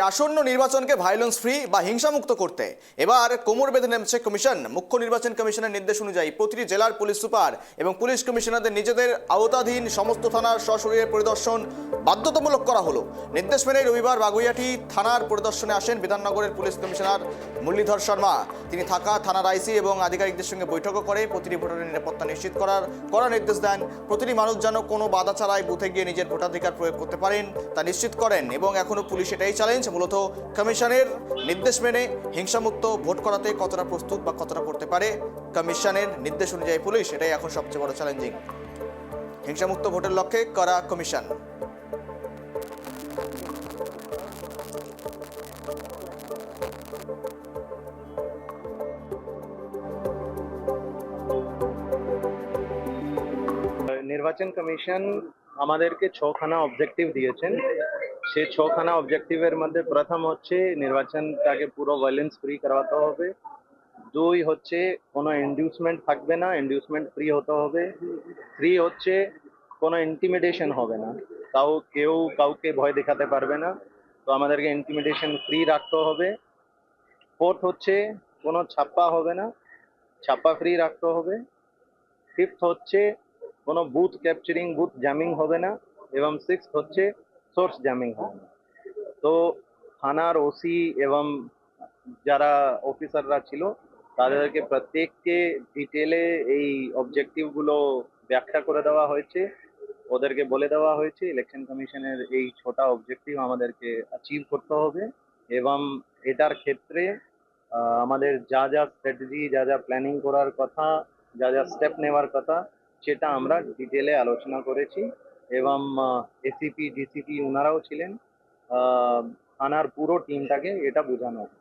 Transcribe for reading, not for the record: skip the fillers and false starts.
আসন্ন নির্বাচনকে violence free বা হিংসামুক্ত করতে এবার কোমর বেঁধে নেমেছে কমিশন। মুখ্য নির্বাচন কমিশনের নির্দেশ অনুযায়ী প্রতিটি জেলার পুলিশ সুপার এবং পুলিশ কমিশনারদের নিজেদের আওতাধীন সমস্ত থানার সশরীরে পরিদর্শন বাধ্যতামূলক করা হলো। নির্দেশ মেনে রবিবার বাগুইয়াটি থানার পরিদর্শনে আসেন বিধাননগরের পুলিশ কমিশনার মুরলীধর শর্মা। তিনি থানার আইসি এবং আধিকারিকদের সঙ্গে বৈঠকও করে প্রতিটি ভোটারের নিরাপত্তা নিশ্চিত করার নির্দেশ দেন। প্রতিটি মানুষ যেন কোনো বাধা ছাড়াই বুথে গিয়ে নিজের ভোটাধিকার প্রয়োগ করতে পারেন তা নিশ্চিত করেন এবং এখনও পুলিশ এটাই চ্যালেঞ্জ, মূলত কমিশনের নির্দেশ মেনে হিংসামুক্ত ভোট করাতে কতটা প্রস্তুত বা কতটা করতে পারে কমিশনের নির্দেশ অনুযায়ী পুলিশ, এটাই এখন সবচেয়ে বড় চ্যালেঞ্জিং। হিংসামুক্ত ভোটের লক্ষ্যে করা কমিশন। নির্বাচন কমিশন আমাদেরকে ছখানা অবজেক্টিভ দিয়েছেন। সেই ছখানা অবজেক্টিভের মধ্যে প্রথম হচ্ছে নির্বাচনটাকে পুরো ভায়োলেন্স ফ্রি করাতে হবে। দুই হচ্ছে কোনো ইনডিউসমেন্ট থাকবে না, ইনডিউসমেন্ট ফ্রি হতে হবে। থ্রি হচ্ছে কোনো ইন্টিমিডেশন হবে না, কেউ কাউকে ভয় দেখাতে পারবে না, তো আমাদেরকে ইন্টিমিডেশন ফ্রি রাখতে হবে। ফোর্থ হচ্ছে কোনো ছাপ্পা হবে না, ছাপ্পা ফ্রি রাখতে হবে। ফিফথ হচ্ছে কোনো বুথ ক্যাপচারিং, বুথ জ্যামিং হবে না, এবং সিক্সথ হচ্ছে সোর্স জ্যামিং হবে না। তো থানার ওসি এবং যারা অফিসাররা ছিল তাদেরকে প্রত্যেককে ডিটেলে এই অবজেক্টিভগুলো ব্যাখ্যা করে দেওয়া হয়েছে। ওদেরকে বলে দেওয়া হয়েছে ইলেকশন কমিশনের এই ছোটা অবজেক্টিভ আমাদেরকে অ্যাচিভ করতে হবে, এবং এটার ক্ষেত্রে আমাদের যা যা স্ট্র্যাটেজি, যা যা প্ল্যানিং করার কথা, যা যা স্টেপ নেওয়ার কথা, সেটা আমরা ডিটেলে আলোচনা করেছি। এবং এসিপি ডিসিপি ওনারাও ছিলেন, থানার পুরো টিমটাকে এটা বোঝানো।